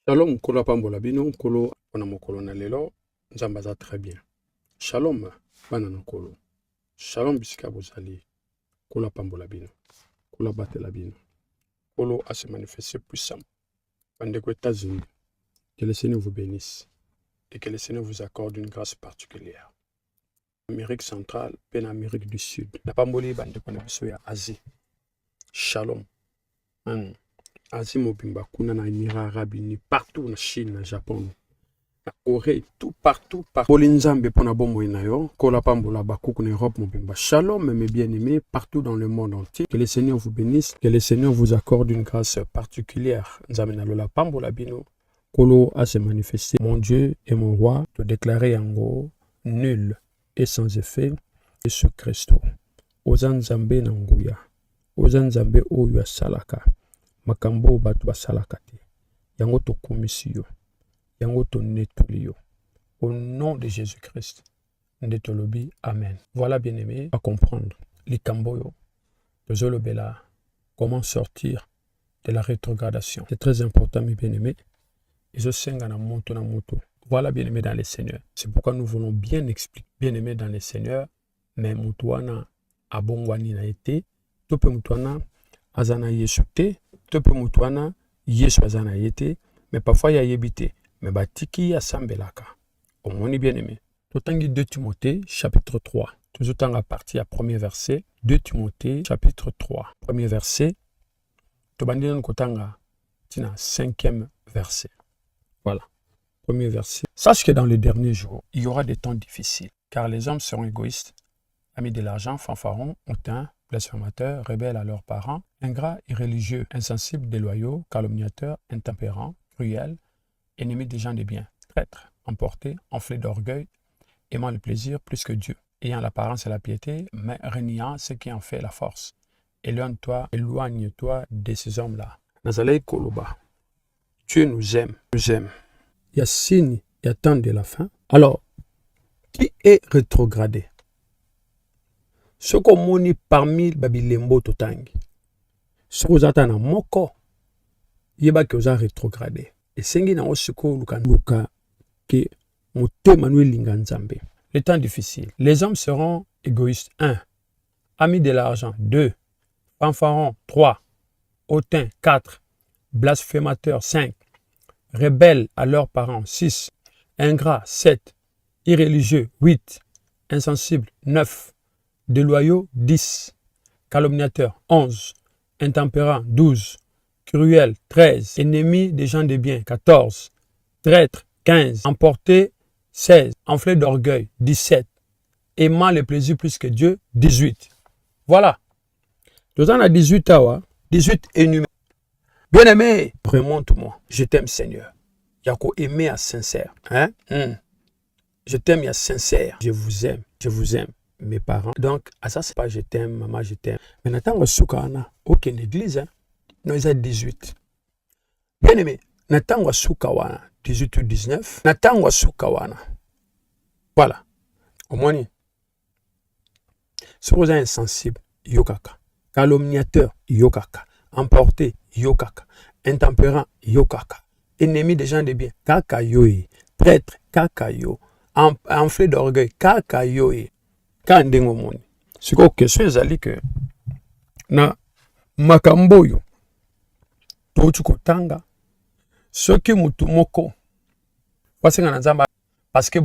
Shalom, Kola Pambola Bino, Kolo, Onamokolo na lelo, Nzambaza très bien. Shalom, Banana Kolo. Shalom, Bisika Bozali, Kola Pambola Bino, Kola Batela Bino. Kolo a se manifesté puissamment. Pendant États-Unis, que le Seigneur vous bénisse et que le Seigneur vous accorde une grâce particulière. Amérique centrale, puis Amérique du Sud. La Pamboli, Bande Konabisoya, Asie. Shalom. Asie Mobimba, Kuna na Émirats Arabes Unis, partout en Chine, en Japon, en Corée, tout partout. Bolinzambe pona bombo inayo, Kola Pambola Bakouk en Europe Mobimba. Shalom, mes bien-aimés, partout dans le monde entier. Que le Seigneur vous bénisse, que le Seigneur vous accorde une grâce particulière. Nzamena Lola Pambola Bino, Kolo a se manifesté. Mon Dieu et mon roi, te déclarer en gros, nul et sans effet, Jésus Christ. Ozanzambe Nanguya, Ozanzambe Oya Salaka. Makambo batu basalaka te. Yango to komisio. Yango to netulio. Au nom de Jésus-Christ. Ndetolobi. Amen. Voilà, bien-aimé, à comprendre. Likamboyo. Bela. Comment sortir de la rétrogradation. C'est très important, mes bien-aimés. Et je sais na moto na moto. Voilà, bien-aimé dans les Seigneurs. C'est pourquoi nous voulons bien expliquer. Bien-aimé dans les Seigneurs. Mais mutuana abongwani na été. Tope mutuana azana yesute. Tope mutuana yesu azana yete, mais parfois ya yebite, mais batiki ya sambelaka. Au moni bien-aimé. Totangi 2 Timothée, chapitre 3. Toujours tant à partir à premier verset. 2 Timothée, chapitre 3. Premier verset. Tobandina kotanga tina 5e verset. Voilà. Premier verset. Sache que dans les derniers jours, il y aura des temps difficiles, car les hommes seront égoïstes, amis de l'argent, fanfarons, hautains, blasphémateurs, rebelles à leurs parents, ingrats, irréligieux, insensibles, déloyaux, calomniateurs, intempérants, cruels, ennemis des gens de bien, traîtres, emportés, enflés d'orgueil, aimant le plaisir plus que Dieu, ayant l'apparence et la piété, mais reniant ce qui en fait la force. Éloigne-toi de ces hommes-là. Nazalei Koloba. Dieu nous aime, nous aime. Il y a signe, il y a temps de la fin. Alors, qui est rétrogradé? Ce qu'on moni parmi Babilembo Totangi. Ce qu'on a na moko, yeba que oza rétrogradé. Et sengi na osiko luka ke moto Manuel Linganzambe. Les temps difficiles. Les hommes seront égoïstes. 1. Amis de l'argent. 2. Fanfarons. 3. Hautains. 4. Blasphémateurs. 5. Rebelles à leurs parents. 6. Ingrats. 7. Irréligieux. 8. Insensibles. 9. Déloyaux, 10. Calomniateurs, 11. Intempérants, 12. Cruels, 13. Ennemis des gens de bien, 14. Traîtres, 15. Emportés, 16. Enflés d'orgueil, 17. Aimant les plaisirs plus que Dieu, 18. Voilà. Nous en a 18 awa, 18 énumérés. Bien-aimé, remonte-moi. Je t'aime, Seigneur. Yako aimé à sincère. Hein? Je t'aime à sincère. Je vous aime. Je vous aime. Mes parents. Donc, à ça, c'est pas je t'aime, maman, je t'aime. Mais n'attends pas aucune église. Hein? Non, ils ont 18. Bien aimé, n'attends pas 18 ou 19. N'attends pas. Voilà. Au moins, si vous êtes insensible, yokaka. Calomniateur, yokaka. Emporté, yokaka. Intempérant, yokaka. Ennemi des gens de bien, kaka yoé. Traître, kaka yo. Enflé d'orgueil, kaka yoé. Quand ndengo moni siko question ezali que na makambo yo tochi kotanga soki mutu moko pasenga na nzamba parce que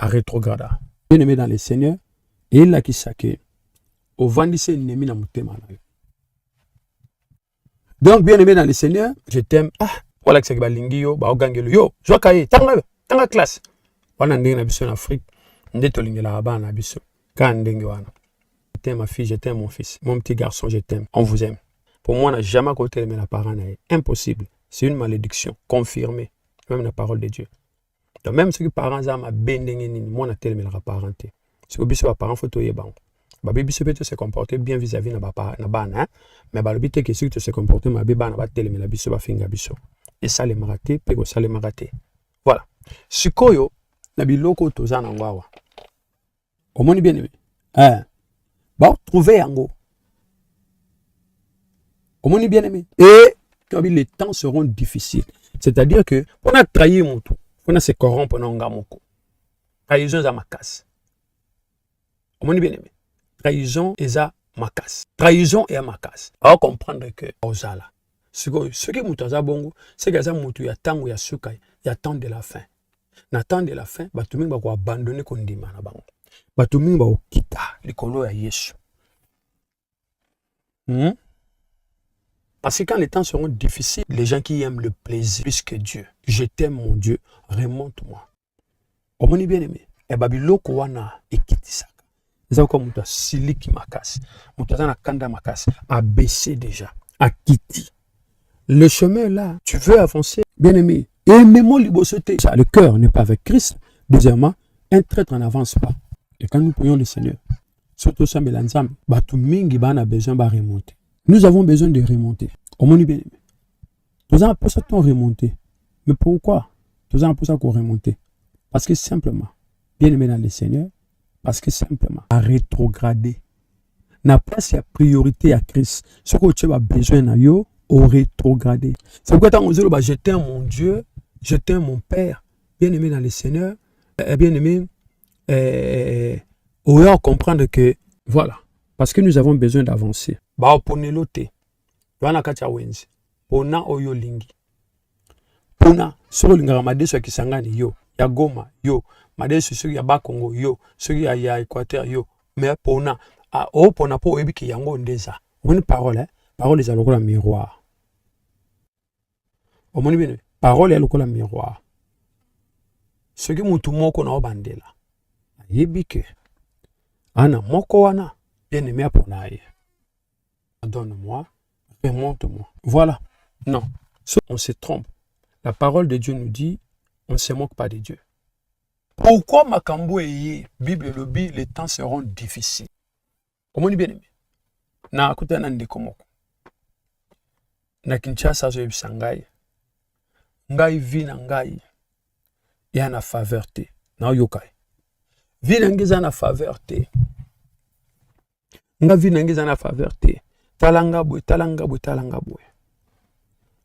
a rétrograda bien-aimé dans le Seigneur et il a qui sake au vandise ennemi na mutema na yo. Donc bien-aimé dans le Seigneur, je t'aime. Voilà que c'est balingi yo ba ogangelo yo joa kaye tanga classe wana ndenge na biso en Afrique ndeto lingela ba na biso. Je t'aime ma fille, je t'aime mon fils. Mon petit garçon, je t'aime. On vous aime. Pour moi, on n'a jamais côté aimer la parole. Impossible. C'est une malédiction. Confirmée. Même la parole de Dieu. Donc même si les parents ont béni, moi, on a tellement la parenté. Si vous avez parents, il faut y aller. Babi biso peut se comporter bien vis-à-vis de na bana, mais babi te que si tu se comporter ma bébé na ba tellement la biso ba finga biso. Et ça les maraté, pe ko ça les maraté. Voilà. Sikoyo na biloko tozana ngwawa. Comment bien aimé? Bah, trouver yango. Comment bien aimé? Et les temps seront difficiles. C'est-à-dire que, on a trahi mon tout. On a se corrompre, on a mon trahison à ma casse. On bien aimé. Trahison est à ma casse. Trahison est à ma casse. Alors comprendre que, Ozala. Ce qui est moutaza bongo, c'est que ça moutou ya tango ya sukai, ya temps de la fin. Na temps de la fin, batumi ba ko abandonner kondima na bango. Batumi ba okita likolo ya Yesu. Parce que quand les temps seront difficiles, les gens qui aiment le plaisir plus que Dieu, je t'aime mon Dieu, remonte-moi. Omoni bien aimé, e babiloko wana ekitisaka. Eza comme muta siliki makasi, muta na kanda makasi, a baissé déjà, a quitté. Le chemin là, tu veux avancer, bien aimé. Aimez-moi libosoté. Le cœur n'est pas avec Christ. Deuxièmement, un traître n'avance pas. Et quand nous prions le Seigneur, surtout ça, Batu mingi a besoin de remonter. Nous avons besoin de remonter. Comment nous bien aimé? Nous avons pour ça qu'on remonter. Mais pourquoi? Nous avons pour ça qu'on remonter. Parce que simplement, bien aimé dans le Seigneur, parce que simplement, à rétrograder. N'a pas sa priorité à Christ. Ce que tu as besoin de yo, au rétrogradé. C'est pourquoi on dit, je t'aime mon Dieu, je t'aime mon Père, bien aimé dans le Seigneur, bien aimé, on va comprendre que, voilà, parce que nous avons besoin d'avancer. Bah, pour nous l'ôter, wana kacha wenzi, pona oyo lingi, pona, sur le ngaramade, ce qui s'engage, yo, ya Goma, yo, made sur ya Bakongo, yo, sur ya Équateur, yo, mais pona, oh, pona po ebi ki yango ndeza. Une parole, hein, parole est à l'eau miroir. Parole est le miroir. Ce que moutou moko na obandela. Yebike. Ana moko wana. Bien aimé aponaye. Donne-moi. Remonte-moi. Voilà. Non. On se trompe. La parole de Dieu nous dit, on ne se moque pas de Dieu. Pourquoi makambo eye, Bible le dit, les temps seront difficiles. Comment bien aimé? Na akuta na ndeko moko. Na Kinshasa zo bisangai. Ngai vi na ngai ya na faveur te na yokai vi na ngiza na faveur te nga vi na ngiza na faveur te talanga boy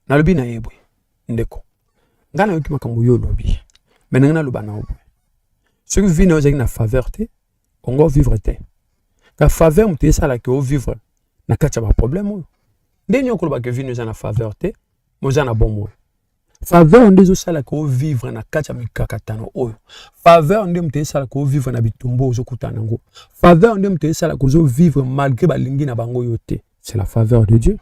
na lobi na yebwe ndeko ngana yoki makambo yo lobi mais na loba na boy ce que vi na ozaki na faveur te ongo vivre te ka faveur mte sala ke o vivre na kacha ba problème oyo ndeni okoloba ke vi na na faveur te moza na bon moyo. Faveur ndezo sala ko vivre na kacha mikakatano oyo. Faveur nde mte sala ko vivre na bitumbo ozo kutana ngo. Faveur nde mte sala ko zo vivre malgré balingi na bango yote. C'est la faveur de Dieu.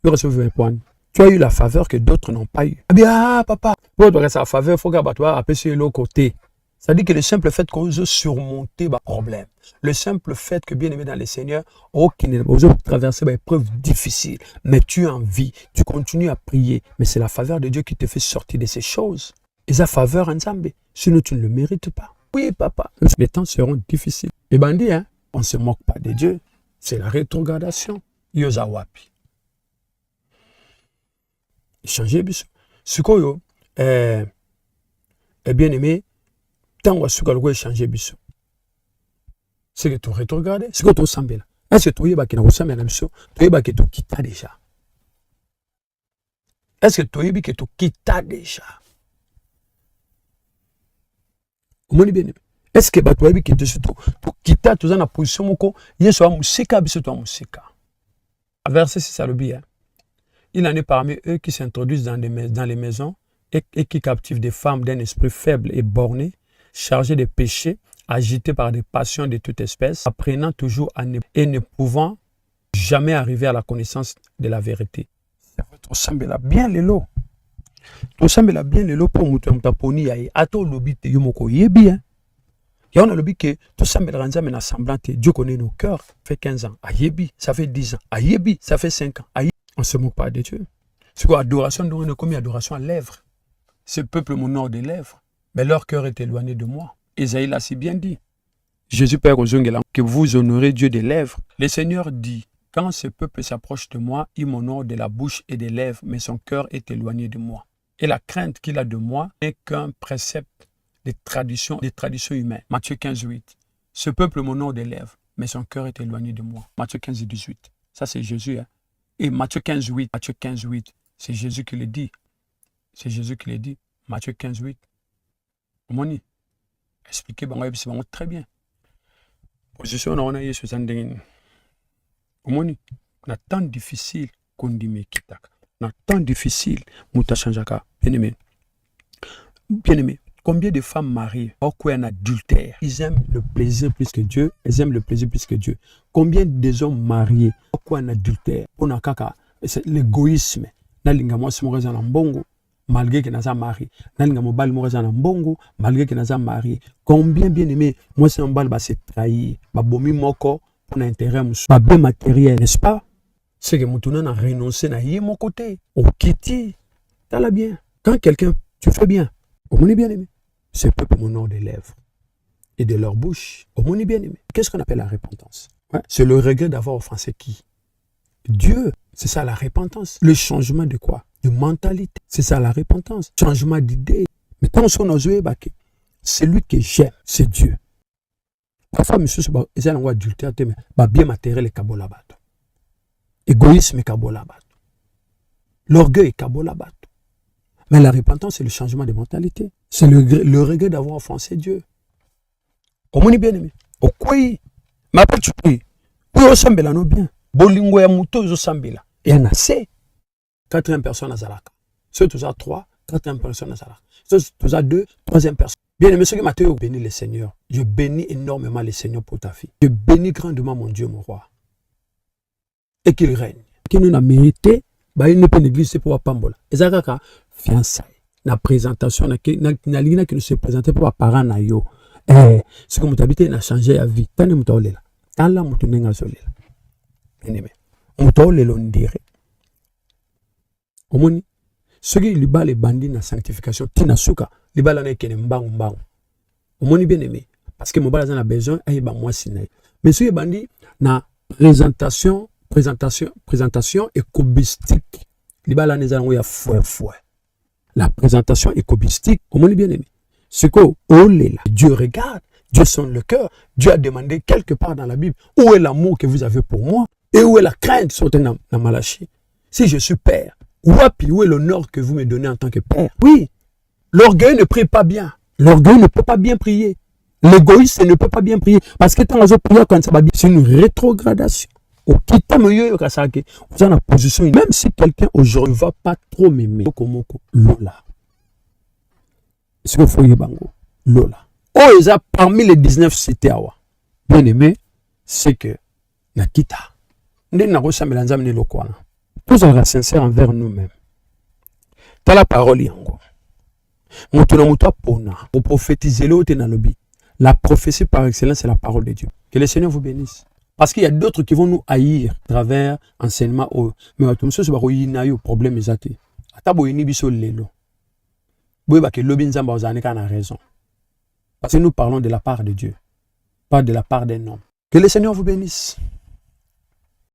Tu reçois un point. Tu as eu la faveur que d'autres n'ont pas eu. Eh bien, papa, pour toi sa faveur, faut que tu apprécies l'autre côté. Ça dit que le simple fait qu'on ose surmonter le problème, le simple fait que bien aimé dans le Seigneur, ose traverser des épreuves difficiles, mais tu as envie, tu continues à prier, mais c'est la faveur de Dieu qui te fait sortir de ces choses. Et sa faveur en Zambé, sinon tu ne le mérites pas. Oui, papa, les temps seront difficiles. Et bandit, hein, on ne se moque pas de Dieu, c'est la rétrogradation. Yozawapi. Changer biso. Sukoyo, bien aimé, tant que tu changer biso. C'est que tu rétrogrades, c'est que tu ressembles. Est-ce que tu es qui n'a ressemblé à la mission? Tu es qui tu quittes déjà. Est-ce que tu es qui tu quittes déjà? Est-ce que tu es qui tu quittes tout en position moko yeso a musika biso to musika. Verset 6 à l'obia. Il en est parmi eux qui s'introduisent dans les maisons et qui captivent des femmes d'un esprit faible et borné, chargées de péchés, agitées par des passions de toute espèce, apprenant toujours et ne pouvant jamais arriver à la connaissance de la vérité. Tu sembles bien les lots. Tu sembles bien les lots pour mutaponi yae. Ato lobi te yomoko yebi hein. Et on a le que tout ça me rend à semblant. Dieu connaît nos cœurs. Ça fait 15 ans. Ayebi, ça fait 10 ans. Ayebi, ça fait 5 ans. Ayebi. On ne se moque pas de Dieu. C'est quoi adoration? On a commis adoration à lèvres. Ce peuple m'honore des lèvres, mais leur cœur est éloigné de moi. Isaïe l'a si bien dit. Jésus Père aux que vous honorez Dieu des lèvres. Le Seigneur dit, quand ce peuple s'approche de moi, il m'honore de la bouche et des lèvres, mais son cœur est éloigné de moi. Et la crainte qu'il a de moi n'est qu'un précepte des traditions humaines. Matthieu 15, 8. Ce peuple m'honore des lèvres, mais son cœur est éloigné de moi. Matthieu 15, 18. Ça, c'est Jésus. Hein? Et Matthieu 15, 8. Matthieu 15, 8. C'est Jésus qui le dit. C'est Jésus qui l'a dit. Matthieu 15, 8. Omoni. Expliquez très bien. Position on a Yesu Zandengin. Omoni. On a tant difficile qu'on dit me kitaka. On a tant difficile. Mouta chanjaka. Bien-aimé. Bien-aimé. Combien de femmes mariées, ou quoi un adultère, ils aiment le plaisir plus que Dieu, elles aiment le plaisir plus que Dieu. Combien des hommes mariés, ou quoi un adultère, on a kaka, c'est l'égoïsme. Nalinga moi si moi en bongo, malgré que naza marié. Nalinga mo bal moi en bongo, malgré que naza marié. Combien bien aimé, moi c'est un bal bah c'est trahi, bah bomi moko pour un intérêt, bah bien matériel, n'est-ce pas? C'est que Moutounan a renoncé na yé mon côté, au kiti, t'as la bien. Quand quelqu'un, tu fais bien. Au mon bien aimé. Ce peuple m'honore des lèvres et de leur bouche. Au mon bien aimé. Qu'est-ce qu'on appelle la repentance? Ouais. C'est le regret d'avoir offensé qui? Dieu. C'est ça la repentance. Le changement de quoi? De mentalité. C'est ça la repentance. Changement d'idée. Mais quand on a joué, celui que j'aime, c'est Dieu. Parfois, monsieur, ils ont un adultère, mais bien matériel et kabolabat. Égoïsme et kabolabat. L'orgueil et kabolabat. Mais la repentance, c'est le changement de mentalité. C'est le regret d'avoir offensé Dieu. Comment on est bien aimé? Au quoi? Ma pas tu pries. Oui, au sambela no bien. Bolingo ya muto au sambela. Et on a assez. 4e personne à Zalaka. Ceux tous à 3, 4e personne à Zalaka. Ceux tous à 2, 3e personne. Bien aimé, ce que Matthieu bénit le Seigneur. Je bénis énormément le Seigneur pour ta fille. Je bénis grandement mon Dieu, mon roi. Et qu'il règne. Qu'il nous a mérité. Il ne peut négliger pour Pambola. Et ça, fiançailles. La présentation, qui nous se présentait pour parents na yo. Ce que nous habité n'a changé la vie. Tant de mutaolela. Tant la mutunenga zolela. Bien-aimé. Mutaolela on dirait. Omoni. Ce qui liba les bandits na sanctification. Tina suka. Liba la nekene mbangu mbangu. Omoni bien-aimé. Parce que mon bala a besoin, et ben moi siné. Mais ce qui est bandit na présentation écobistique. Liba la neza ya fouet. La présentation écobistique, comment on est bien aimé? C'est que, oh là, Dieu regarde, Dieu sonde le cœur, Dieu a demandé quelque part dans la Bible, où est l'amour que vous avez pour moi? Et où est la crainte sur dans Malachie? Si je suis père, où est l'honneur que vous me donnez en tant que père? Oui, l'orgueil ne prie pas bien. L'orgueil ne peut pas bien prier. L'égoïsme ne peut pas bien prier. Parce que quand on prier, quand ça va bien, c'est une rétrogradation. Vous êtes en position, même si quelqu'un aujourd'hui ne va pas trop m'aimer, Lola. Est-ce que vous voyez Bango? Lola. Oh, ils ont parmi les 19 cités. Bien aimé, c'est que Nakita. Tous sommes sincères envers nous-mêmes. T'as la parole, Yango. Pour prophétiser l'autre dans le but. La prophétie par excellence, c'est la parole de Dieu. Que le Seigneur vous bénisse. Parce qu'il y a d'autres qui vont nous haïr à travers enseignement. Mais tout ça, c'est un problème. Parce que nous parlons de la part de Dieu, pas de la part d'un homme. Que le Seigneur vous bénisse.